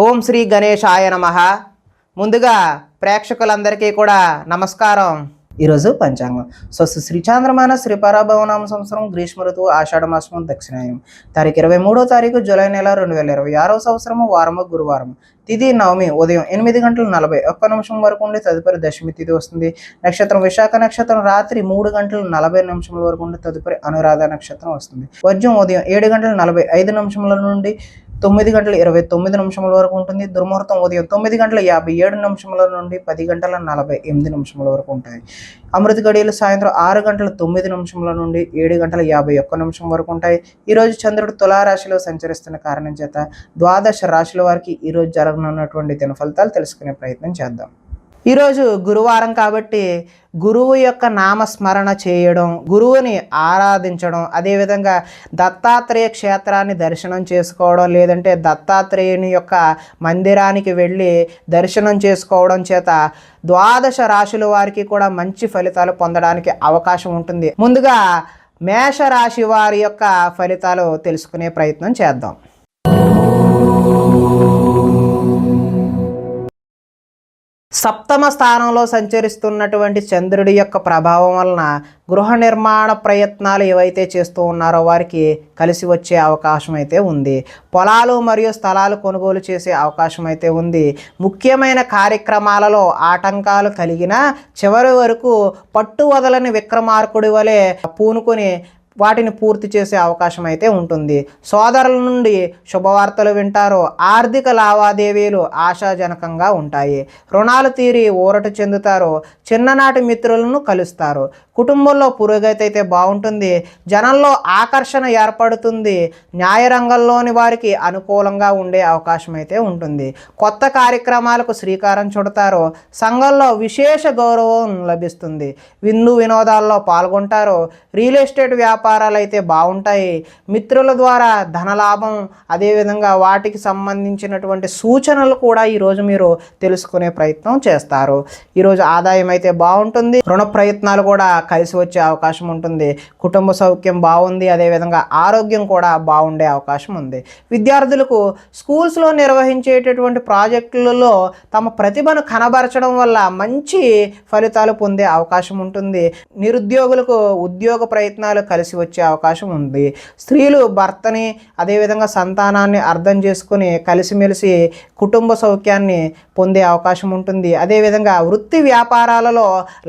ఓం శ్రీ గణేశాయ నమః. ముందుగా ప్రేక్షకులందరికీ కూడా నమస్కారం. ఈరోజు పంచాంగం. శ్రీ చాంద్రమాన శ్రీ పరాభవనామ సంవత్సరం గ్రీష్మ ఋతువు ఆషాఢ మాసం దక్షిణాయనం తారీఖు 23వ తారీఖు జూలై నెల 2026వ సంవత్సరము వారము గురువారం. తిథి నవమి ఉదయం 8:41 వరకు ఉండి తదుపరి దశమి తిథి వస్తుంది. నక్షత్రం విశాఖ నక్షత్రం రాత్రి 3:40 వరకు ఉండి తదుపరి అనురాధ నక్షత్రం వస్తుంది. వర్జం ఉదయం 7:45 నుండి 9:29 వరకు ఉంటుంది. దుర్ముహూర్తం ఉదయం 9:57 నుండి 10:48 వరకు ఉంటాయి. అమృత గడియలు సాయంత్రం 6:09 నుండి 7:51 వరకు ఉంటాయి. ఈరోజు చంద్రుడు తులారాశిలో సంచరిస్తున్న కారణం చేత ద్వాదశ రాశుల వారికి ఈరోజు జరగనున్నటువంటి దిన ఫలితాలు తెలుసుకునే ప్రయత్నం చేద్దాం. ఈరోజు గురువారం కాబట్టి గురువు యొక్క నామస్మరణ చేయడం, గురువుని ఆరాధించడం, అదేవిధంగా దత్తాత్రేయ క్షేత్రాన్ని దర్శనం చేసుకోవడం, లేదంటే దత్తాత్రేయుని యొక్క మందిరానికి వెళ్ళి దర్శనం చేసుకోవడం చేత ద్వాదశ రాశుల వారికి కూడా మంచి ఫలితాలు పొందడానికి అవకాశం ఉంటుంది. ముందుగా మేషరాశి వారి యొక్క ఫలితాలు తెలుసుకునే ప్రయత్నం చేద్దాం. సప్తమ స్థానంలో సంచరిస్తున్నటువంటి చంద్రుడి యొక్క ప్రభావం వలన గృహ నిర్మాణ ప్రయత్నాలు ఏవైతే చేస్తూ ఉన్నారో వారికి కలిసి వచ్చే అవకాశం అయితే ఉంది. పొలాలు మరియు స్థలాలు కొనుగోలు చేసే అవకాశం అయితే ఉంది. ముఖ్యమైన కార్యక్రమాలలో ఆటంకాలు కలిగిన చివరి వరకు పట్టు వదలని విక్రమార్కుడి వలె పూనుకొని వాటిని పూర్తి చేసే అవకాశం అయితే ఉంటుంది. సోదరుల నుండి శుభవార్తలు వింటారు. ఆర్థిక లావాదేవీలు ఆశాజనకంగా ఉంటాయి. రుణాలు తీరి ఊరట చెందుతారు. చిన్ననాటి మిత్రులను కలుస్తారు. కుటుంబంలో పురోగతి అయితే బాగుంటుంది. జనంలో ఆకర్షణ ఏర్పడుతుంది. న్యాయరంగంలోని వారికి అనుకూలంగా ఉండే అవకాశం అయితే ఉంటుంది. కొత్త కార్యక్రమాలకు శ్రీకారం చుడతారు. సంఘంలో విశేష గౌరవం లభిస్తుంది. విందు వినోదాల్లో పాల్గొంటారు. రియల్ ఎస్టేట్ వ్యాపారాలు అయితే బాగుంటాయి. మిత్రుల ద్వారా ధనలాభం, అదేవిధంగా వాటికి సంబంధించినటువంటి సూచనలు కూడా ఈరోజు మీరు తెలుసుకునే ప్రయత్నం చేస్తారు. ఈరోజు ఆదాయం అయితే బాగుంటుంది. రుణ ప్రయత్నాలు కూడా కలిసి వచ్చే అవకాశం ఉంటుంది. కుటుంబ సౌఖ్యం బాగుంది. అదేవిధంగా ఆరోగ్యం కూడా బాగుండే అవకాశం ఉంది. విద్యార్థులకు స్కూల్స్లో నిర్వహించేటటువంటి ప్రాజెక్టులలో తమ ప్రతిభను కనబరచడం వల్ల మంచి ఫలితాలు పొందే అవకాశం ఉంటుంది. నిరుద్యోగులకు ఉద్యోగ ప్రయత్నాలు కలిసి వచ్చే అవకాశం ఉంది. స్త్రీలు భర్తని అదేవిధంగా సంతానాన్ని అర్థం చేసుకుని కలిసిమెలిసి కుటుంబ సౌఖ్యాన్ని పొందే అవకాశం ఉంటుంది. అదేవిధంగా వృత్తి వ్యాపారాలలో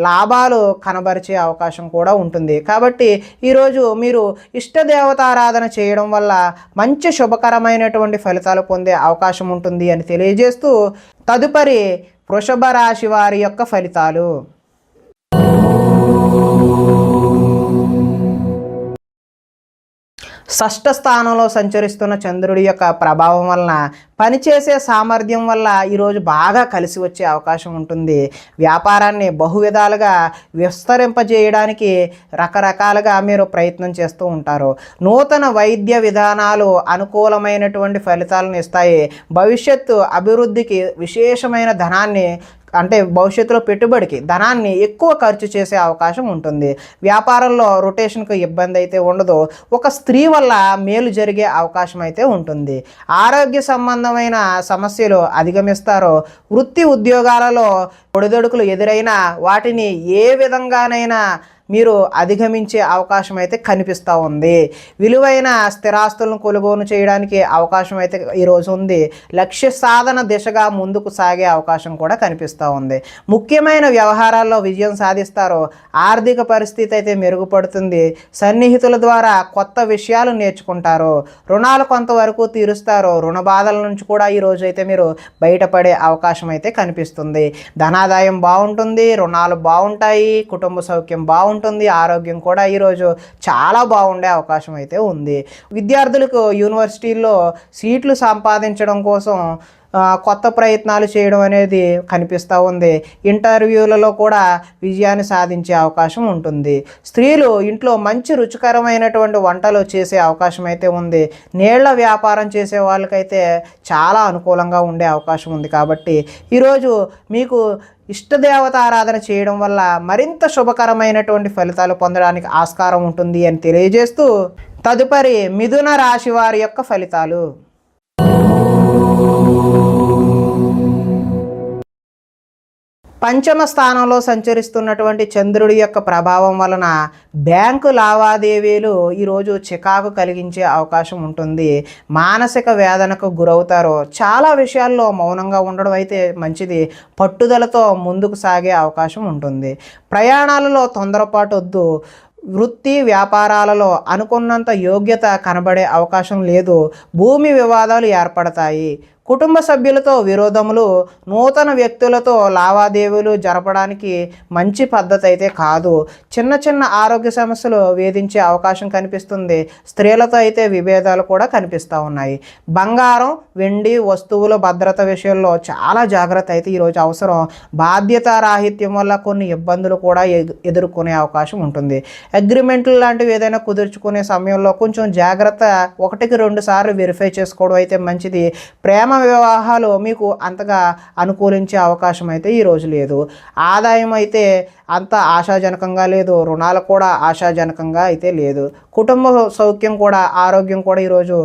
లాభాలు కనబరిచే అవకాశం కూడా ఉంటుంది. కాబట్టి ఈరోజు మీరు ఇష్టదేవతారాధన చేయడం వల్ల మంచి శుభకరమైనటువంటి ఫలితాలు పొందే అవకాశం ఉంటుంది అని తెలియజేస్తూ తదుపరి వృషభ రాశి వారి యొక్క ఫలితాలు. షష్ఠ స్థానంలో సంచరిస్తున్న చంద్రుడి యొక్క ప్రభావం వలన పనిచేసే సామర్థ్యం వల్ల ఈరోజు బాగా కలిసి వచ్చే అవకాశం ఉంటుంది. వ్యాపారాన్ని బహువిధాలుగా విస్తరింపజేయడానికి రకరకాలుగా మీరు ప్రయత్నం చేస్తూ ఉంటారు. నూతన వైద్య విధానాలు అనుకూలమైనటువంటి ఫలితాలను ఇస్తాయి. భవిష్యత్తు అభివృద్ధికి విశేషమైన ధనాన్ని, అంటే భవిష్యత్తులో పెట్టుబడికి ధనాన్ని ఎక్కువ ఖర్చు చేసే అవకాశం ఉంటుంది. వ్యాపారంలో రొటేషన్కు ఇబ్బంది అయితే ఉండదు. ఒక స్త్రీ వల్ల మేలు జరిగే అవకాశం అయితే ఉంటుంది. ఆరోగ్య సంబంధమైన సమస్యలు అధిగమిస్తారు. వృత్తి ఉద్యోగాలలో ఒడిదొడుకులు ఎదురైనా వాటిని ఏ విధంగానైనా మీరు అధిగమించే అవకాశం అయితే కనిపిస్తూ ఉంది. విలువైన స్థిరాస్తులను కొనుగోలు చేయడానికి అవకాశం అయితే ఈరోజు ఉంది. లక్ష్య సాధన దిశగా ముందుకు సాగే అవకాశం కూడా కనిపిస్తూ ఉంది. ముఖ్యమైన వ్యవహారాల్లో విజయం సాధిస్తారు. ఆర్థిక పరిస్థితి అయితే మెరుగుపడుతుంది. సన్నిహితుల ద్వారా కొత్త విషయాలు నేర్చుకుంటారు. రుణాలు కొంతవరకు తీరుస్తారు. రుణ బాధల నుంచి కూడా ఈరోజు అయితే మీరు బయటపడే అవకాశం అయితే కనిపిస్తుంది. ధనాదాయం బాగుంటుంది. రుణాలు బాగుంటాయి. కుటుంబ సౌఖ్యం బాగుంటుంది. ఆరోగ్యం కూడా ఈరోజు చాలా బాగుండే అవకాశం అయితే ఉంది. విద్యార్థులకు యూనివర్సిటీల్లో సీట్లు సంపాదించడం కోసం కొత్త ప్రయత్నాలు చేయడం అనేది కనిపిస్తూ ఉంది. ఇంటర్వ్యూలలో కూడా విజయాన్ని సాధించే అవకాశం ఉంటుంది. స్త్రీలు ఇంట్లో మంచి రుచికరమైనటువంటి వంటలు చేసే అవకాశం అయితే ఉంది. నీళ్ల వ్యాపారం చేసే వాళ్ళకైతే చాలా అనుకూలంగా ఉండే అవకాశం ఉంది. కాబట్టి ఈరోజు మీకు ఇష్టదేవత ఆరాధన చేయడం వల్ల మరింత శుభకరమైనటువంటి ఫలితాలు పొందడానికి ఆస్కారం ఉంటుంది అని తెలియజేస్తూ తదుపరి మిథున రాశి వారి యొక్క ఫలితాలు. పంచమ స్థానంలో సంచరిస్తున్నటువంటి చంద్రుడి యొక్క ప్రభావం వలన బ్యాంకు లావాదేవీలు ఈరోజు చికాకు కలిగించే అవకాశం ఉంటుంది. మానసిక వేదనకు గురవుతారు. చాలా విషయాల్లో మౌనంగా ఉండడం అయితే మంచిది. పట్టుదలతో ముందుకు సాగే అవకాశం ఉంటుంది. ప్రయాణాలలో తొందరపాటు వద్దు. వృత్తి వ్యాపారాలలో అనుకున్నంత యోగ్యత కనబడే అవకాశం లేదు. భూమి వివాదాలు ఏర్పడతాయి. కుటుంబ సభ్యులతో విరోధములు, నూతన వ్యక్తులతో లావాదేవీలు జరపడానికి మంచి పద్ధతి అయితే కాదు. చిన్న చిన్న ఆరోగ్య సమస్యలు వేధించే అవకాశం కనిపిస్తుంది. స్త్రీలతో అయితే విభేదాలు కూడా కనిపిస్తూ ఉన్నాయి. బంగారం, వెండి వస్తువుల భద్రత విషయంలో చాలా జాగ్రత్త అయితే ఈరోజు అవసరం. బాధ్యతారాహిత్యం వల్ల కొన్ని ఇబ్బందులు కూడా ఎదుర్కొనే అవకాశం ఉంటుంది. అగ్రిమెంట్లు లాంటివి ఏదైనా కుదుర్చుకునే సమయంలో కొంచెం జాగ్రత్త 1-2 సార్లు వెరిఫై చేసుకోవడం అయితే మంచిది. ప్రేమ వివాహాలు మీకు అంతగా అనుకూలించే అవకాశం అయితే ఈరోజు లేదు. ఆదాయం అయితే అంత ఆశాజనకంగా లేదు. రుణాలు కూడా ఆశాజనకంగా అయితే లేదు. కుటుంబ సౌఖ్యం కూడా, ఆరోగ్యం కూడా ఈరోజు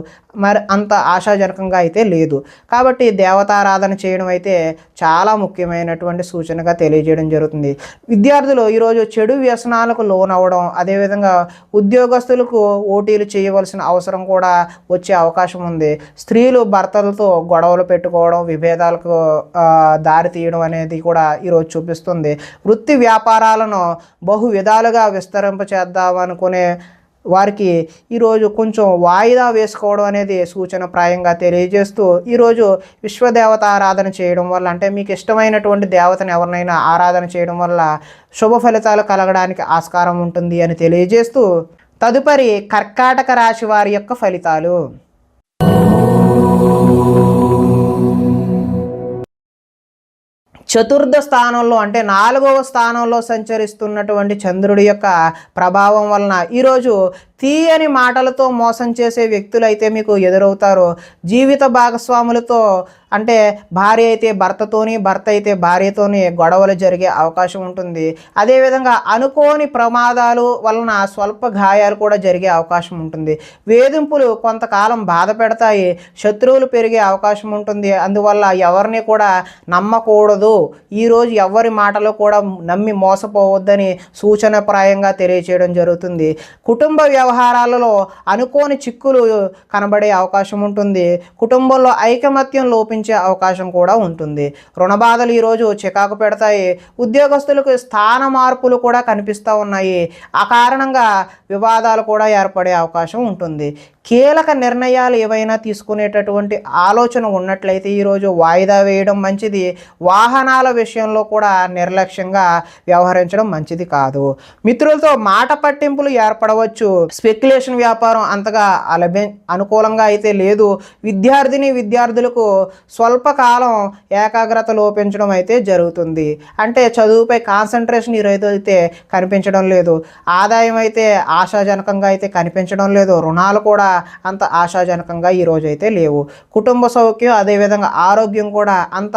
మరి అంత ఆశాజనకంగా అయితే లేదు. కాబట్టి దేవతారాధన చేయడం అయితే చాలా ముఖ్యమైనటువంటి సూచనగా తెలియజేయడం జరుగుతుంది. విద్యార్థులు ఈరోజు చెడు వ్యసనాలకు లోనవ్వడం, అదేవిధంగా ఉద్యోగస్తులకు ఓటీలు చేయవలసిన అవసరం కూడా వచ్చే అవకాశం ఉంది. స్త్రీలు భర్తలతో గొడవలు పెట్టుకోవడం, విభేదాలకు దారి తీయడం అనేది కూడా ఈరోజు చూపిస్తుంది. వృత్తి వ్యాపారాలను బహు విధాలుగా విస్తరింపచేద్దామనుకునే వారికి ఈరోజు కొంచెం వాయిదా వేసుకోవడం అనేది సూచనప్రాయంగా తెలియజేస్తూ, ఈరోజు విశ్వదేవత ఆరాధన చేయడం వల్ల, అంటే మీకు ఇష్టమైనటువంటి దేవతను ఎవరినైనా ఆరాధన చేయడం వల్ల శుభ ఫలితాలు కలగడానికి ఆస్కారం ఉంటుంది అని తెలియజేస్తూ, తదుపరి కర్కాటక రాశి వారి యొక్క ఫలితాలు. చతుర్థ స్థానంలో అంటే 4వ స్థానంలో సంచరిస్తున్నటువంటి చంద్రుడి యొక్క ప్రభావం వలన ఈరోజు తీయని మాటలతో మోసం చేసే వ్యక్తులు అయితే మీకు ఎదురవుతారు. జీవిత భాగస్వాములతో, అంటే భార్య అయితే భర్తతోని, భర్త అయితే భార్యతోని గొడవలు జరిగే అవకాశం ఉంటుంది. అదేవిధంగా అనుకోని ప్రమాదాలు వలన స్వల్ప గాయాలు కూడా జరిగే అవకాశం ఉంటుంది. వేధింపులు కొంతకాలం బాధ పెడతాయి. శత్రువులు పెరిగే అవకాశం ఉంటుంది. అందువల్ల ఎవరిని కూడా నమ్మకూడదు. ఈరోజు ఎవరి మాటలు కూడా నమ్మి మోసపోవద్దని సూచనప్రాయంగా తెలియచేయడం జరుగుతుంది. కుటుంబ వ్యవహారాలలో అనుకోని చిక్కులు కనబడే అవకాశం ఉంటుంది. కుటుంబంలో ఐకమత్యం లోపించే అవకాశం కూడా ఉంటుంది. రుణ బాధలు ఈరోజు చికాకు పెడతాయి. ఉద్యోగస్తులకు స్థాన మార్పులు కూడా కనిపిస్తూ ఉన్నాయి. ఆ కారణంగా వివాదాలు కూడా ఏర్పడే అవకాశం ఉంటుంది. కీలక నిర్ణయాలు ఏవైనా తీసుకునేటటువంటి ఆలోచన ఉన్నట్లయితే ఈరోజు వాయిదా వేయడం మంచిది. వాహనాల విషయంలో కూడా నిర్లక్ష్యంగా వ్యవహరించడం మంచిది కాదు. మిత్రులతో మాట పట్టింపులు ఏర్పడవచ్చు. స్పెక్యులేషన్ వ్యాపారం అంతగా అనుకూలంగా అయితే లేదు. విద్యార్థులకు స్వల్పకాలం ఏకాగ్రత లోపించడం అయితే జరుగుతుంది. అంటే చదువుపై కాన్సన్ట్రేషన్ ఈరోజు అయితే కనిపించడం లేదు. ఆదాయం అయితే ఆశాజనకంగా అయితే కనిపించడం లేదు. రుణాలు కూడా అంత ఆశాజనకంగా ఈరోజు అయితే లేవు. కుటుంబ సౌఖ్యం, అదేవిధంగా ఆరోగ్యం కూడా అంత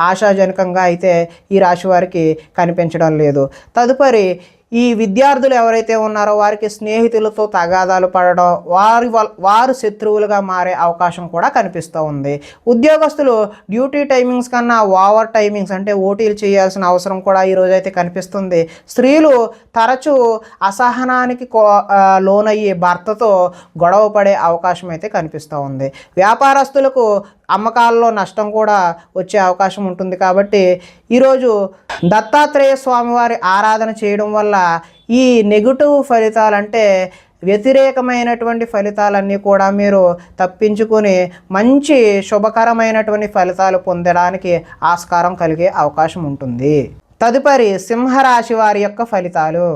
ఆశాజనకంగా అయితే ఈ రాశి వారికి కనిపించడం లేదు. తదుపరి ఈ విద్యార్థులు ఎవరైతే ఉన్నారో వారికి స్నేహితులతో తగాదాలు పడడం, వారు శత్రువులుగా మారే అవకాశం కూడా కనిపిస్తూ ఉంది. ఉద్యోగస్తులు డ్యూటీ టైమింగ్స్ కన్నా ఓవర్ టైమింగ్స్, అంటే ఓటీలు చేయాల్సిన అవసరం కూడా ఈరోజు అయితే కనిపిస్తుంది. స్త్రీలు తరచూ అసహనానికి లోనయ్యి భర్తతో గొడవ పడే అవకాశం అయితే కనిపిస్తూ ఉంది. వ్యాపారస్తులకు అమ్మకాల్లో నష్టం కూడా వచ్చే అవకాశం ఉంటుంది. కాబట్టి ఈరోజు దత్తాత్రేయ స్వామివారి ఆరాధన చేయడం వల్ల ఈ నెగిటివ్ ఫలితాలు, అంటే వ్యతిరేకమైనటువంటి ఫలితాలన్నీ కూడా మీరు తప్పించుకొని మంచి శుభకరమైనటువంటి ఫలితాలు పొందడానికి ఆస్కారం కలిగే అవకాశం ఉంటుంది. తదుపరి సింహరాశి వారి యొక్క ఫలితాలు.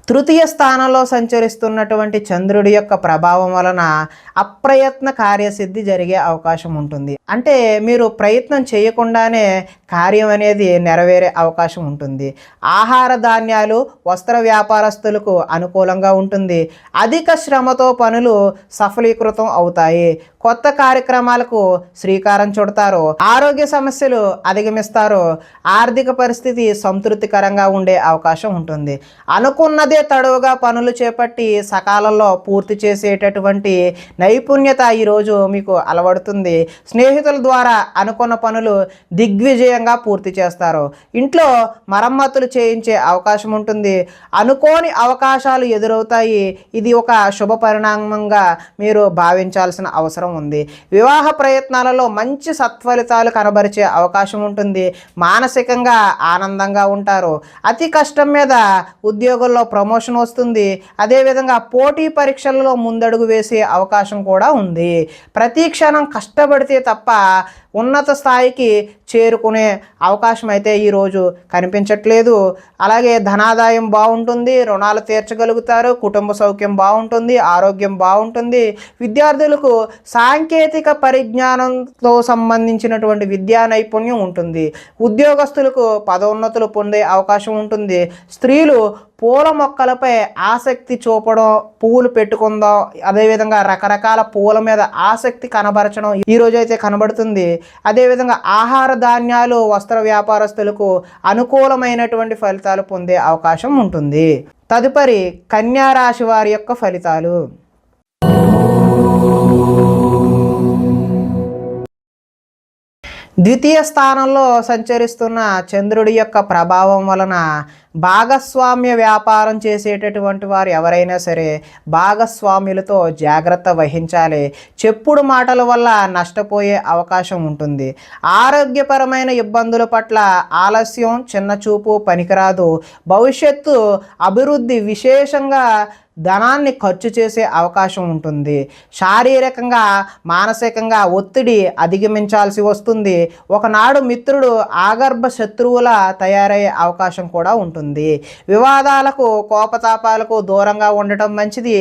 తృతీయ స్థానంలో సంచరిస్తున్నటువంటి చంద్రుడి యొక్క ప్రభావం వలన అప్రయత్న కార్యసిద్ధి జరిగే అవకాశం ఉంటుంది. అంటే మీరు ప్రయత్నం చేయకుండానే కార్యం అనేది నెరవేరే అవకాశం ఉంటుంది. ఆహార ధాన్యాలు, వస్త్ర వ్యాపారస్తులకు అనుకూలంగా ఉంటుంది. అధిక శ్రమతో పనులు సఫలీకృతం అవుతాయి. కొత్త కార్యక్రమాలకు శ్రీకారం చుడతారు. ఆరోగ్య సమస్యలు అధిగమిస్తారు. ఆర్థిక పరిస్థితి సంతృప్తికరంగా ఉండే అవకాశం ఉంటుంది. అనుకున్నది ముందే తడవుగా పనులు చేపట్టి సకాలంలో పూర్తి చేసేటటువంటి నైపుణ్యత ఈరోజు మీకు అలవడుతుంది. స్నేహితుల ద్వారా అనుకున్న పనులు దిగ్విజయంగా పూర్తి చేస్తారు. ఇంట్లో మరమ్మతులు చేయించే అవకాశం ఉంటుంది. అనుకోని అవకాశాలు ఎదురవుతాయి. ఇది ఒక శుభ పరిణామంగా మీరు భావించాల్సిన అవసరం ఉంది. వివాహ ప్రయత్నాలలో మంచి సత్ఫలితాలు కనబరిచే అవకాశం ఉంటుంది. మానసికంగా ఆనందంగా ఉంటారు. అతి కష్టం మీద ఉద్యోగంలో ప్రమోషన్ వస్తుంది. అదేవిధంగా పోటీ పరీక్షలలో ముందడుగు వేసే అవకాశం కూడా ఉంది. ప్రతి క్షణం కష్టపడితే తప్ప ఉన్నత స్థాయికి చేరుకునే అవకాశం అయితే ఈరోజు కనిపించట్లేదు. అలాగే ధనాదాయం బాగుంటుంది, రుణాలు తీర్చగలుగుతారు, కుటుంబ సౌఖ్యం బాగుంటుంది, ఆరోగ్యం బాగుంటుంది. విద్యార్థులకు సాంకేతిక పరిజ్ఞానంతో సంబంధించినటువంటి విద్యా నైపుణ్యం ఉంటుంది. ఉద్యోగస్తులకు పదోన్నతులు పొందే అవకాశం ఉంటుంది. స్త్రీలు పూల మొక్కలపై ఆసక్తి చూపడం, పువ్వులు పెట్టుకుందాం, అదేవిధంగా రకరకాల పువ్వుల మీద ఆసక్తి కనబరచడం ఈరోజు అయితే కనబడుతుంది. అదేవిధంగా ఆహార ధాన్యాలు, వస్త్ర వ్యాపారస్తులకు అనుకూలమైనటువంటి ఫలితాలు పొందే అవకాశం ఉంటుంది. తదుపరి కన్యా రాశి వారి యొక్క ఫలితాలు. ద్వితీయ స్థానంలో సంచరిస్తున్న చంద్రుడి యొక్క ప్రభావం వలన భాగస్వామ్య వ్యాపారం చేసేటటువంటి వారు ఎవరైనా సరే భాగస్వాములతో జాగ్రత్త వహించాలి. చెప్పుడు మాటల వల్ల నష్టపోయే అవకాశం ఉంటుంది. ఆరోగ్యపరమైన ఇబ్బందుల పట్ల ఆలస్యం, చిన్నచూపు పనికిరాదు. భవిష్యత్తు అభివృద్ధి విశేషంగా ధనాన్ని ఖర్చు చేసే అవకాశం ఉంటుంది. శారీరకంగా మానసికంగా ఒత్తిడి అధిగమించాల్సి వస్తుంది. ఒకనాడు మిత్రుడు ఆగర్భ శత్రువులా తయారయ్యే అవకాశం కూడా ఉంటుంది. వివాదాలకు, కోపతాపాలకు దూరంగా ఉండటం మంచిది.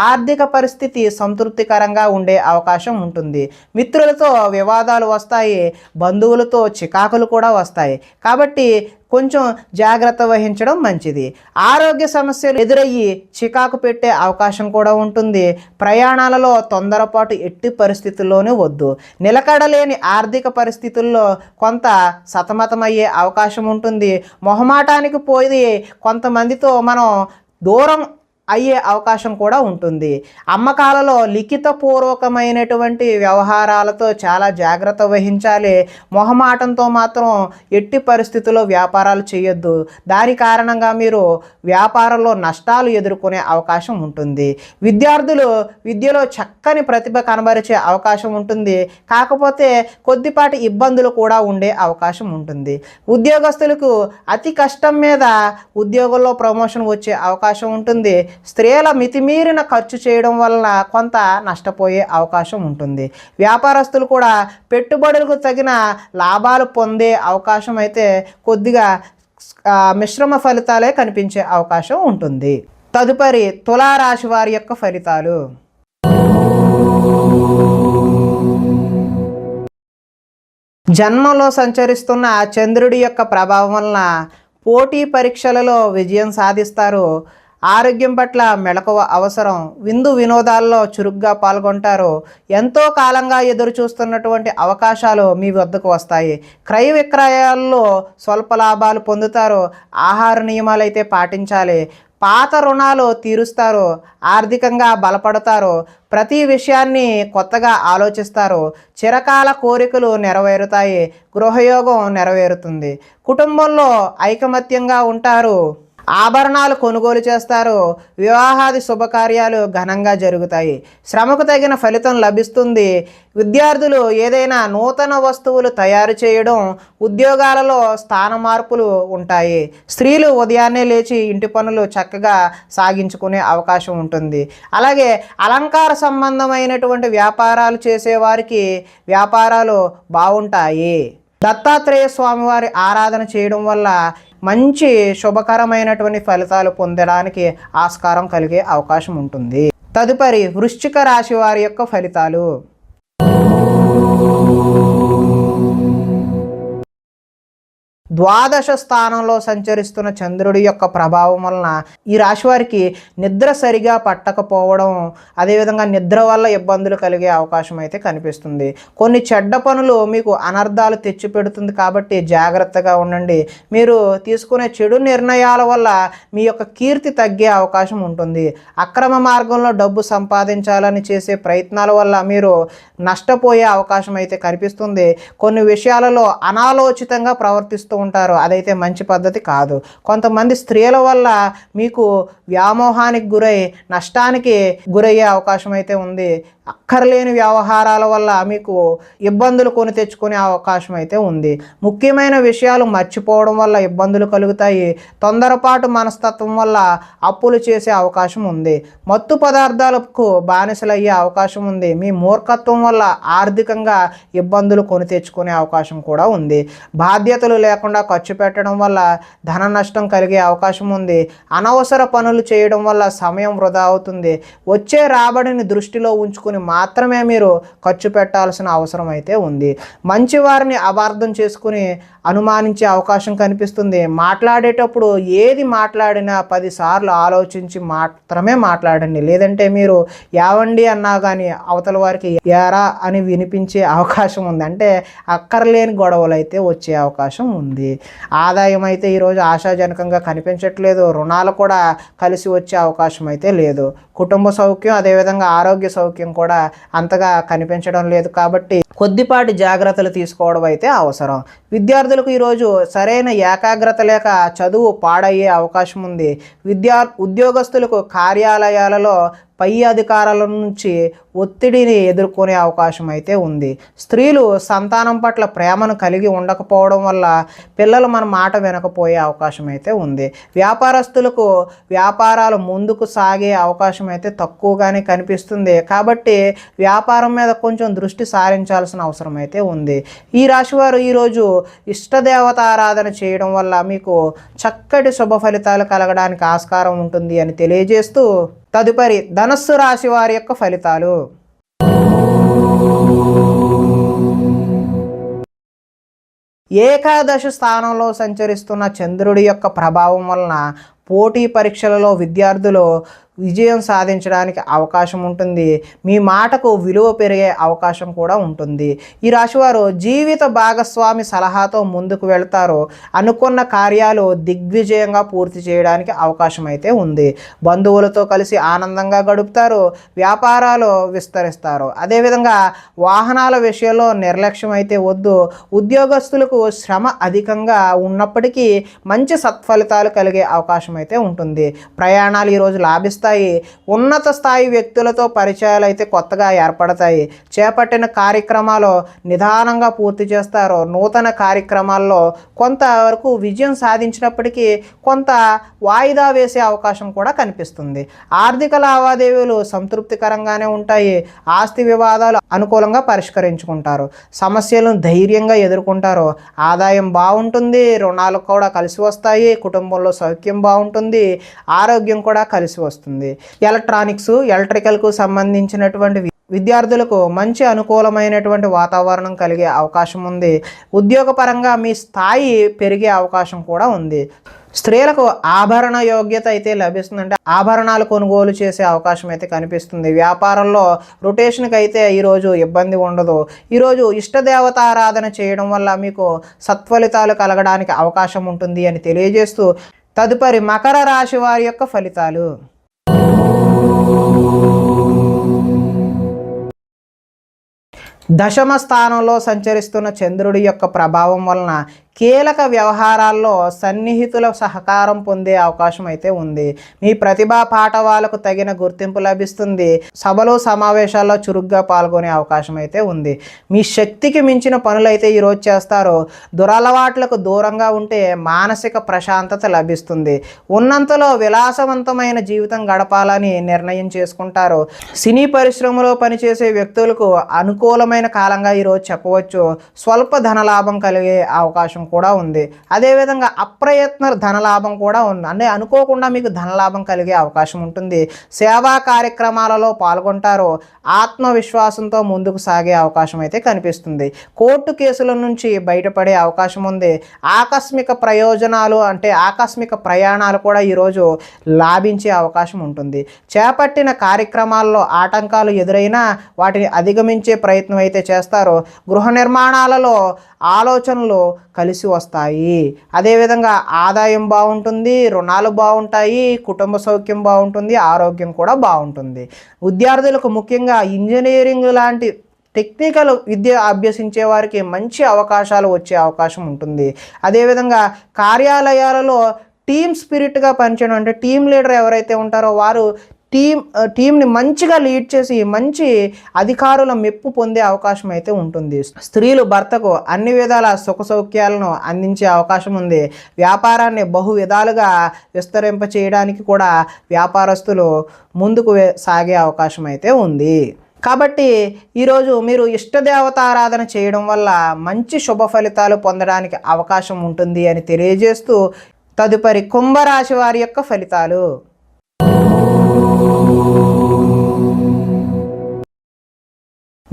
ఆర్థిక పరిస్థితి సంతృప్తికరంగా ఉండే అవకాశం ఉంటుంది. మిత్రులతో వివాదాలు వస్తాయి, బంధువులతో చికాకులు కూడా వస్తాయి. కాబట్టి కొంచెం జాగ్రత్త వహించడం మంచిది. ఆరోగ్య సమస్యలు ఎదురయ్యి చికాకు పెట్టే అవకాశం కూడా ఉంటుంది. ప్రయాణాలలో తొందరపాటు ఎట్టి పరిస్థితుల్లోనే వద్దు. నిలకడలేని ఆర్థిక పరిస్థితుల్లో కొంత సతమతమయ్యే అవకాశం ఉంటుంది. మొహమాటానికి పోయి కొంతమందితో మనం దూరం అయ్యే అవకాశం కూడా ఉంటుంది. అమ్మకాలలో లిఖితపూర్వకమైనటువంటి వ్యవహారాలతో చాలా జాగ్రత్త వహించాలి. మొహమాటంతో మాత్రం ఎట్టి పరిస్థితుల్లో వ్యాపారాలు చేయొద్దు. దాని కారణంగా మీరు వ్యాపారంలో నష్టాలు ఎదుర్కొనే అవకాశం ఉంటుంది. విద్యార్థులు విద్యలో చక్కని ప్రతిభ కనబరిచే అవకాశం ఉంటుంది. కాకపోతే కొద్దిపాటి ఇబ్బందులు కూడా ఉండే అవకాశం ఉంటుంది. ఉద్యోగస్తులకు అతి కష్టం మీద ఉద్యోగంలో ప్రమోషన్ వచ్చే అవకాశం ఉంటుంది. స్త్రీల మితిమీరిన ఖర్చు చేయడం వలన కొంత నష్టపోయే అవకాశం ఉంటుంది. వ్యాపారస్తులు కూడా పెట్టుబడులకు తగిన లాభాలు పొందే అవకాశం అయితే కొద్దిగా మిశ్రమ ఫలితాలే కనిపించే అవకాశం ఉంటుంది. తదుపరి తులారాశి వారి యొక్క ఫలితాలు. జన్మలో సంచరిస్తున్న చంద్రుడి యొక్క ప్రభావం వలన పోటీ పరీక్షలలో విజయం సాధిస్తారు. ఆరోగ్యం పట్ల మెలకువ అవసరం. విందు వినోదాల్లో చురుగ్గా పాల్గొంటారు. ఎంతో కాలంగా ఎదురు చూస్తున్నటువంటి అవకాశాలు మీ వద్దకు వస్తాయి. క్రయ విక్రయాల్లో స్వల్ప లాభాలు పొందుతారు. ఆహార నియమాలు అయితే పాటించాలి. పాత రుణాలు తీరుస్తారు. ఆర్థికంగా బలపడతారు. ప్రతి విషయాన్ని కొత్తగా ఆలోచిస్తారు. చిరకాల కోరికలు నెరవేరుతాయి. గృహయోగం నెరవేరుతుంది. కుటుంబంలో ఐకమత్యంగా ఉంటారు. ఆభరణాలు కొనుగోలు చేస్తారు. వివాహాది శుభకార్యాలు ఘనంగా జరుగుతాయి. శ్రమకు తగిన ఫలితం లభిస్తుంది. విద్యార్థులు ఏదైనా నూతన వస్తువులు తయారు చేయడం, ఉద్యోగాలలో స్థాన మార్పులు ఉంటాయి. స్త్రీలు ఉదయాన్నే లేచి ఇంటి పనులు చక్కగా సాగించుకునే అవకాశం ఉంటుంది. అలాగే అలంకార సంబంధమైనటువంటి వ్యాపారాలు చేసేవారికి వ్యాపారాలు బాగుంటాయి. దత్తాత్రేయ స్వామివారి ఆరాధన చేయడం వల్ల మంచి శుభకరమైనటువంటి ఫలితాలు పొందడానికి ఆస్కారం కలిగే అవకాశం ఉంటుంది. తదుపరి వృశ్చిక రాశి వారి యొక్క ఫలితాలు. ద్వాదశ స్థానంలో సంచరిస్తున్న చంద్రుడి యొక్క ప్రభావం వలన ఈ రాశి వారికి నిద్ర సరిగా పట్టకపోవడం, అదేవిధంగా నిద్ర వల్ల ఇబ్బందులు కలిగే అవకాశం అయితే కనిపిస్తుంది. కొన్ని చెడ్డ పనులు మీకు అనర్థాలు తెచ్చిపెడుతుంది కాబట్టి జాగ్రత్తగా ఉండండి. మీరు తీసుకునే చెడు నిర్ణయాల వల్ల మీ యొక్క కీర్తి తగ్గే అవకాశం ఉంటుంది. అక్రమ మార్గంలో డబ్బు సంపాదించాలని చేసే ప్రయత్నాల వల్ల మీరు నష్టపోయే అవకాశం అయితే కనిపిస్తుంది. కొన్ని విషయాలలో అనాలోచితంగా ప్రవర్తిస్తూ ఉంటారు, అదైతే మంచి పద్ధతి కాదు. కొంతమంది స్త్రీల వల్ల మీకు వ్యామోహానికి గురై నష్టానికి గురయ్యే అవకాశం అయితే ఉంది. అక్కర్లేని వ్యవహారాల వల్ల మీకు ఇబ్బందులు కొని తెచ్చుకునే అవకాశం అయితే ఉంది. ముఖ్యమైన విషయాలు మర్చిపోవడం వల్ల ఇబ్బందులు కలుగుతాయి. తొందరపాటు మనస్తత్వం వల్ల అప్పులు చేసే అవకాశం ఉంది. మత్తు పదార్థాలకు బానిసలయ్యే అవకాశం ఉంది. మీ మూర్ఖత్వం వల్ల ఆర్థికంగా ఇబ్బందులు కొని తెచ్చుకునే అవకాశం కూడా ఉంది. బాధ్యతలు లేకుండా ఖర్చు పెట్టడం వల్ల ధన నష్టం కలిగే అవకాశం ఉంది. అనవసర పనులు చేయడం వల్ల సమయం వృధా అవుతుంది. వచ్చే రాబడిని దృష్టిలో ఉంచుకుని మాత్రమే మీరు ఖర్చు పెట్టాల్సిన అవసరం అయితే ఉంది. మంచి వారిని అపార్థం చేసుకుని అనుమానించే అవకాశం కనిపిస్తుంది. మాట్లాడేటప్పుడు ఏది మాట్లాడినా 10 సార్లు ఆలోచించి మాత్రమే మాట్లాడండి. లేదంటే మీరు యావండి అన్నా కానీ అవతల వారికి యారా అని వినిపించే అవకాశం ఉంది. అంటే అక్కర్లేని గొడవలు అయితే వచ్చే అవకాశం ఉంది. ఆదాయం అయితే ఈరోజు ఆశాజనకంగా కనిపించట్లేదు. రుణాలు కూడా కలిసి వచ్చే అవకాశం అయితే లేదు. కుటుంబ సౌఖ్యం, అదేవిధంగా ఆరోగ్య సౌఖ్యం కూడా అంతగా కనిపించడం లేదు. కాబట్టి కొద్దిపాటి జాగ్రత్తలు తీసుకోవడం అయితే అవసరం. విద్యార్థులకు ఈరోజు సరైన ఏకాగ్రత లేక చదువు పాడయ్యే అవకాశం ఉంది. ఉద్యోగస్తులకు కార్యాలయాలలో పై అధికారుల నుంచి ఒత్తిడిని ఎదుర్కొనే అవకాశం అయితే ఉంది. స్త్రీలు సంతానం పట్ల ప్రేమను కలిగి ఉండకపోవడం వల్ల పిల్లలు మన మాట వినకపోయే అవకాశం అయితే ఉంది. వ్యాపారస్తులకు వ్యాపారాలు ముందుకు సాగే అవకాశం అయితే తక్కువగానే కనిపిస్తుంది. కాబట్టి వ్యాపారం మీద కొంచెం దృష్టి సారించాల్సిన అవసరం అయితే ఉంది. ఈ రాశివారు ఈరోజు ఇష్టదేవత ఆరాధన చేయడం వల్ల మీకు చక్కటి శుభ ఫలితాలు కలగడానికి ఆస్కారం ఉంటుంది అని తెలియజేస్తూ, తదుపరి ధనస్సు రాశి వారి యొక్క ఫలితాలు. ఏకాదశి స్థానంలో సంచరిస్తున్న చంద్రుడి యొక్క ప్రభావం వలన పోటీ పరీక్షలలో విద్యార్థులు విజయం సాధించడానికి అవకాశం ఉంటుంది. మీ మాటకు విలువ పెరిగే అవకాశం కూడా ఉంటుంది. ఈ రాశివారు జీవిత భాగస్వామి సలహాతో ముందుకు వెళ్తారు. అనుకున్న కార్యాలు దిగ్విజయంగా పూర్తి చేయడానికి అవకాశం అయితే ఉంది. బంధువులతో కలిసి ఆనందంగా గడుపుతారు. వ్యాపారాలు విస్తరిస్తారు. అదేవిధంగా వాహనాల విషయంలో నిర్లక్ష్యం అయితే వద్దు. ఉద్యోగస్తులకు శ్రమ అధికంగా ఉన్నప్పటికీ మంచి సత్ఫలితాలు కలిగే అవకాశం అయితే ఉంటుంది. ప్రయాణాలు ఈరోజు లాభిస్తాయి. ఉన్నత స్థాయి వ్యక్తులతో పరిచయాలు అయితే కొత్తగా ఏర్పడతాయి. చేపట్టిన కార్యక్రమాలు నిదానంగా పూర్తి చేస్తారు. నూతన కార్యక్రమాల్లో కొంతవరకు విజయం సాధించినప్పటికీ కొంత వాయిదా వేసే అవకాశం కూడా కనిపిస్తుంది. ఆర్థిక లావాదేవీలు సంతృప్తికరంగానే ఉంటాయి. ఆస్తి వివాదాలు అనుకూలంగా పరిష్కరించుకుంటారు. సమస్యలను ధైర్యంగా ఎదుర్కొంటారు. ఆదాయం బాగుంటుంది. రుణాలు కూడా కలిసి వస్తాయి. కుటుంబంలో సౌఖ్యం బాగుంటుంది. ఆరోగ్యం కూడా కలిసి వస్తుంది. ఎలక్ట్రానిక్స్, ఎలక్ట్రికల్కు సంబంధించినటువంటి విద్యార్థులకు మంచి అనుకూలమైనటువంటి వాతావరణం కలిగే అవకాశం ఉంది. ఉద్యోగపరంగా మీ స్థాయి పెరిగే అవకాశం కూడా ఉంది. స్త్రీలకు ఆభరణ యోగ్యత అయితే లభిస్తుందంటే ఆభరణాలు కొనుగోలు చేసే అవకాశం అయితే కనిపిస్తుంది. వ్యాపారంలో రొటేషన్కి అయితే ఈరోజు ఇబ్బంది ఉండదు. ఈరోజు ఇష్టదేవత ఆరాధన చేయడం వల్ల మీకు సత్ఫలితాలు కలగడానికి అవకాశం ఉంటుంది అని తెలియజేస్తూ, తదుపరి మకర రాశి వారి యొక్క ఫలితాలు. దశమ స్థానంలో సంచరిస్తున్న చంద్రుడి యొక్క ప్రభావం వలన కీలక వ్యవహారాల్లో సన్నిహితుల సహకారం పొందే అవకాశం అయితే ఉంది. మీ ప్రతిభా పాఠవాలకు తగిన గుర్తింపు లభిస్తుంది. సభలు సమావేశాల్లో చురుగ్గా పాల్గొనే అవకాశం అయితే ఉంది. మీ శక్తికి మించిన పనులైతే ఈరోజు చేస్తారు. దురలవాట్లకు దూరంగా ఉంటే మానసిక ప్రశాంతత లభిస్తుంది. ఉన్నంతలో విలాసవంతమైన జీవితం గడపాలని నిర్ణయం చేసుకుంటారు. సినీ పరిశ్రమలో పనిచేసే వ్యక్తులకు అనుకూలమైన కాలంగా ఈరోజు చెప్పవచ్చు. స్వల్ప ధనలాభం కలిగే అవకాశం కూడా ఉంది. అదేవిధంగా అప్రయత్న ధనలాభం కూడా ఉంది, అంటే అనుకోకుండా మీకు ధనలాభం కలిగే అవకాశం ఉంటుంది. సేవా కార్యక్రమాలలో పాల్గొంటారు. ఆత్మవిశ్వాసంతో ముందుకు సాగే అవకాశం అయితే కనిపిస్తుంది. కోర్టు కేసుల నుంచి బయటపడే అవకాశం ఉంది. ఆకస్మిక ప్రయోజనాలు అంటే ఆకస్మిక ప్రయాణాలు కూడా ఈరోజు లాభించే అవకాశం ఉంటుంది. చేపట్టిన కార్యక్రమాల్లో ఆటంకాలు ఎదురైనా వాటిని అధిగమించే ప్రయత్నం అయితే చేస్తారు. గృహ నిర్మాణాలలో ఆలోచనలు కలిసి వస్తాయి. అదేవిధంగా ఆదాయం బాగుంటుంది, రుణాలు బాగుంటాయి, కుటుంబ సౌఖ్యం బాగుంటుంది, ఆరోగ్యం కూడా బాగుంటుంది. విద్యార్థులకు ముఖ్యంగా ఇంజనీరింగ్ లాంటి టెక్నికల్ విద్య అభ్యసించే వారికి మంచి అవకాశాలు వచ్చే అవకాశం ఉంటుంది. అదేవిధంగా కార్యాలయాలలో టీమ్ స్పిరిట్గా పనిచేయడం, అంటే టీమ్ లీడర్ ఎవరైతే ఉంటారో వారు టీంని మంచిగా లీడ్ చేసి మంచి అధికారుల మెప్పు పొందే అవకాశం అయితే ఉంటుంది. స్త్రీలు భర్తకు అన్ని విధాల సుఖ సౌఖ్యాలను అందించే అవకాశం ఉంది. వ్యాపారాన్ని బహు విధాలుగా విస్తరింప చేయడానికి కూడా వ్యాపారస్తులు ముందుకు సాగే అవకాశం అయితే ఉంది. కాబట్టి ఈరోజు మీరు ఇష్టదేవత ఆరాధన చేయడం వల్ల మంచి శుభ ఫలితాలు పొందడానికి అవకాశం ఉంటుంది అని తెలియజేస్తూ తదుపరి కుంభరాశి వారి యొక్క ఫలితాలు.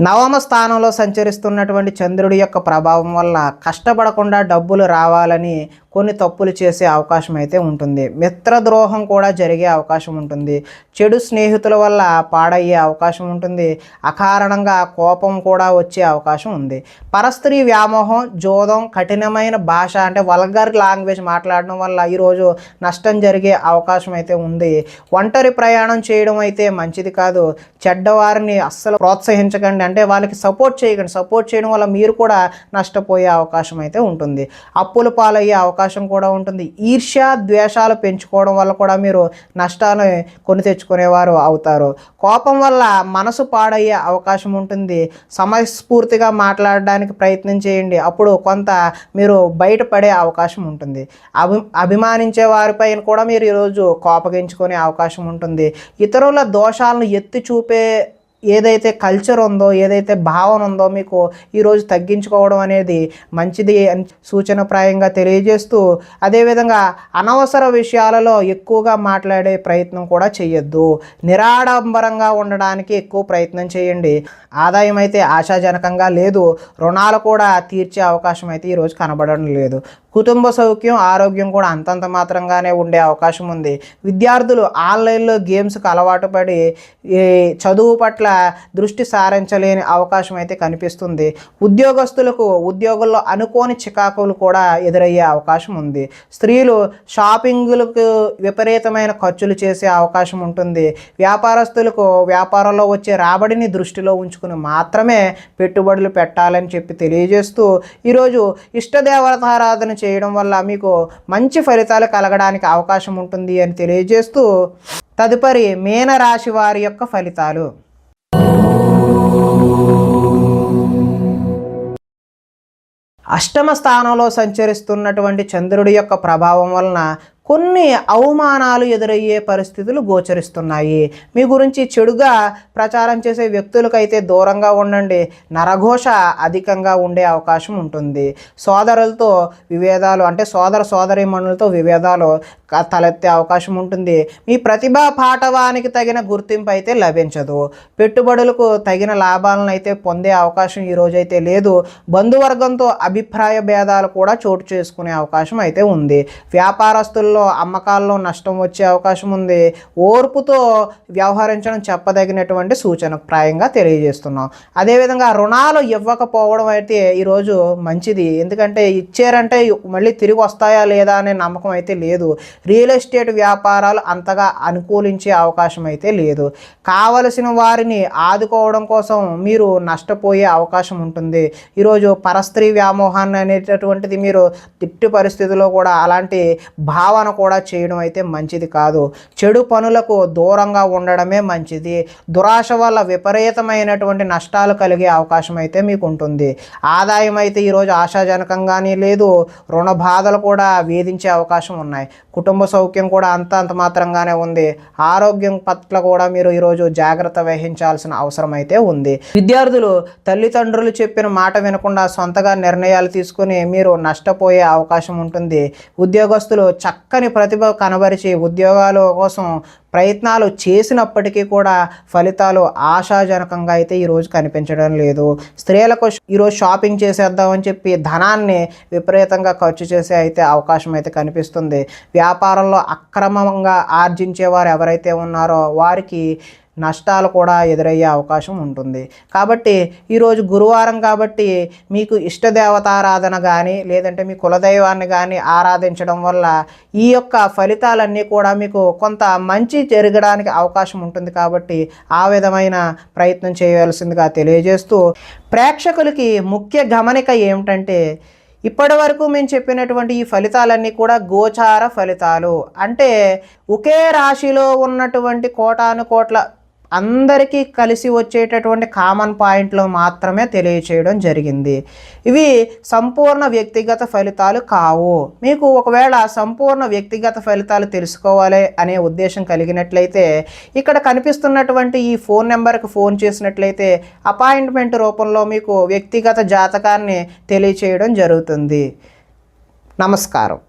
నవమ స్థానంలో సంచరిస్తున్నటువంటి చంద్రుడి యొక్క ప్రభావం వల్ల కష్టపడకుండా డబ్బులు రావాలని కొన్ని తప్పులు చేసే అవకాశం అయితే ఉంటుంది. మిత్రద్రోహం కూడా జరిగే అవకాశం ఉంటుంది. చెడు స్నేహితుల వల్ల పాడయ్యే అవకాశం ఉంటుంది. అకారణంగా కోపం కూడా వచ్చే అవకాశం ఉంది. పరస్త్రీ వ్యామోహం, జోదం, కఠినమైన భాష అంటే వల్గర్ లాంగ్వేజ్ మాట్లాడడం వల్ల ఈరోజు నష్టం జరిగే అవకాశం అయితే ఉంది. ఒంటరి ప్రయాణం చేయడం అయితే మంచిది కాదు. చెడ్డవారిని అస్సలు ప్రోత్సహించకండి, అంటే వాళ్ళకి సపోర్ట్ చేయకండి. సపోర్ట్ చేయడం వల్ల మీరు కూడా నష్టపోయే అవకాశం అయితే ఉంటుంది. అప్పుల పాలయ్యే అవకాశం కూడా ఉంటుంది. ఈర్ష్య ద్వేషాలు పెంచుకోవడం వల్ల కూడా మీరు నష్టాలు కొని తెచ్చుకునేవారు అవుతారు. కోపం వల్ల మనసు పాడయ్యే అవకాశం ఉంటుంది. సమయస్ఫూర్తిగా మాట్లాడడానికి ప్రయత్నం చేయండి, అప్పుడు కొంత మీరు బయటపడే అవకాశం ఉంటుంది. అభిమానించే వారిపైన కూడా మీరు ఈరోజు కోపగించుకునే అవకాశం ఉంటుంది. ఇతరుల దోషాలను ఎత్తి చూపే ఏదైతే కల్చర్ ఉందో, ఏదైతే భావన ఉందో మీకు ఈరోజు తగ్గించుకోవడం అనేది మంచిది అని సూచనప్రాయంగా తెలియజేస్తూ, అదేవిధంగా అనవసర విషయాలలో ఎక్కువగా మాట్లాడే ప్రయత్నం కూడా చేయొద్దు. నిరాడంబరంగా ఉండడానికి ఎక్కువ ప్రయత్నం చేయండి. ఆదాయం అయితే ఆశాజనకంగా లేదు. రుణాలు కూడా తీర్చే అవకాశం అయితే ఈరోజు కనబడడం లేదు. కుటుంబ సౌఖ్యం, ఆరోగ్యం కూడా అంతంత మాత్రంగానే ఉండే అవకాశం ఉంది. విద్యార్థులు ఆన్లైన్లో గేమ్స్కి అలవాటు పడి చదువు పట్ల దృష్టి సారించలేని అవకాశం అయితే కనిపిస్తుంది. ఉద్యోగస్తులకు ఉద్యోగుల్లో అనుకోని చికాకులు కూడా ఎదురయ్యే అవకాశం ఉంది. స్త్రీలు షాపింగ్లకు విపరీతమైన ఖర్చులు చేసే అవకాశం ఉంటుంది. వ్యాపారస్తులకు వ్యాపారంలో వచ్చే రాబడిని దృష్టిలో ఉంచుకుని మాత్రమే పెట్టుబడులు పెట్టాలని చెప్పి తెలియజేస్తూ, ఈరోజు ఇష్టదేవతారాధన చేయడం వల్ల మీకు మంచి ఫలితాలు కలగడానికి అవకాశం ఉంటుంది అని తెలియజేస్తూ తదుపరి మీనరాశి వారి యొక్క ఫలితాలు. అష్టమ స్థానంలో సంచరిస్తున్నటువంటి చంద్రుడి యొక్క ప్రభావం వలన కొన్ని అవమానాలు ఎదురయ్యే పరిస్థితులు గోచరిస్తున్నాయి. మీ గురించి చెడుగా ప్రచారం చేసే వ్యక్తులకైతే దూరంగా ఉండండి. నరఘోష అధికంగా ఉండే అవకాశం ఉంటుంది. సోదరులతో విభేదాలు, అంటే సోదరీమణులతో విభేదాలు తలెత్తే అవకాశం ఉంటుంది. మీ ప్రతిభా పాటవానికి తగిన గుర్తింపు అయితే లభించదు. పెట్టుబడులకు తగిన లాభాలను అయితే పొందే అవకాశం ఈరోజైతే లేదు. బంధువర్గంతో అభిప్రాయ భేదాలు కూడా చోటు చేసుకునే అవకాశం అయితే ఉంది. వ్యాపారస్తుల్లో అమ్మకాల్లో నష్టం వచ్చే అవకాశం ఉంది. ఓర్పుతో వ్యవహరించడం చెప్పదగినటువంటి సూచన ప్రాయంగా తెలియజేస్తున్నాం. అదేవిధంగా రుణాలు ఇవ్వకపోవడం అయితే ఈరోజు మంచిది, ఎందుకంటే ఇచ్చారంటే మళ్ళీ తిరిగి వస్తాయా లేదా అనే నమ్మకం అయితే లేదు. రియల్ ఎస్టేట్ వ్యాపారాలు అంతగా అనుకూలించే అవకాశం అయితే లేదు. కావలసిన వారిని ఆదుకోవడం కోసం మీరు నష్టపోయే అవకాశం ఉంటుంది. ఈరోజు పరస్త్రీ వ్యామోహాన్ని అనేటటువంటిది మీరు తిట్టి పరిస్థితిలో కూడా అలాంటి భావన కూడా చేయడం అయితే మంచిది కాదు. చెడు పనులకు దూరంగా ఉండడమే మంచిది. దురాశ వల్ల విపరీతమైనటువంటి నష్టాలు కలిగే అవకాశం అయితే మీకు ఉంటుంది. ఆదాయం అయితే ఈరోజు ఆశాజనకంగానే లేదు. రుణ బాధలు కూడా వేధించే అవకాశం ఉన్నాయి. కుటుంబ సౌఖ్యం కూడా అంత మాత్రంగానే ఉంది. ఆరోగ్యం పట్ల కూడా మీరు ఈరోజు జాగ్రత్త వహించాల్సిన అవసరం అయితే ఉంది. విద్యార్థులు తల్లిదండ్రులు చెప్పిన మాట వినకుండా సొంతగా నిర్ణయాలు తీసుకుని మీరు నష్టపోయే అవకాశం ఉంటుంది. ఉద్యోగస్తులు చక్కని ప్రతిభ కనబరిచి ఉద్యోగాల కోసం ప్రయత్నాలు చేసినప్పటికీ కూడా ఫలితాలు ఆశాజనకంగా అయితే ఈరోజు కనిపించడం లేదు. స్త్రీలకు ఈరోజు షాపింగ్ చేసేద్దామని చెప్పి ధనాన్ని విపరీతంగా ఖర్చు చేసే అయితే అవకాశం అయితే కనిపిస్తుంది. వ్యాపారంలో అక్రమంగా ఆర్జించేవారు ఎవరైతే ఉన్నారో వారికి నష్టాలు కూడా ఎదురయ్యే అవకాశం ఉంటుంది. కాబట్టి ఈరోజు గురువారం కాబట్టి మీకు ఇష్టదేవతారాధన కానీ లేదంటే మీ కులదైవాన్ని కానీ ఆరాధించడం వల్ల ఈ యొక్క ఫలితాలన్నీ కూడా మీకు కొంత మంచి జరగడానికి అవకాశం ఉంటుంది. కాబట్టి ఆ విధమైన ప్రయత్నం చేయవలసిందిగా తెలియజేస్తూ, ప్రేక్షకులకి ముఖ్య గమనిక ఏమిటంటే ఇప్పటి వరకు మేము చెప్పినటువంటి ఈ ఫలితాలన్నీ కూడా గోచార ఫలితాలు. అంటే ఒకే రాశిలో ఉన్నటువంటి కోటాను కోట్ల అందరికీ కలిసి వచ్చేటటువంటి కామన్ పాయింట్లు మాత్రమే తెలియచేయడం జరిగింది. ఇవి సంపూర్ణ వ్యక్తిగత ఫలితాలు కావు. మీకు ఒకవేళ సంపూర్ణ వ్యక్తిగత ఫలితాలు తెలుసుకోవాలి అనే ఉద్దేశం కలిగినట్లయితే ఇక్కడ కనిపిస్తున్నటువంటి ఈ ఫోన్ నెంబర్కి ఫోన్ చేసినట్లయితే అపాయింట్మెంట్ రూపంలో మీకు వ్యక్తిగత జాతకాన్ని తెలియచేయడం జరుగుతుంది. నమస్కారం.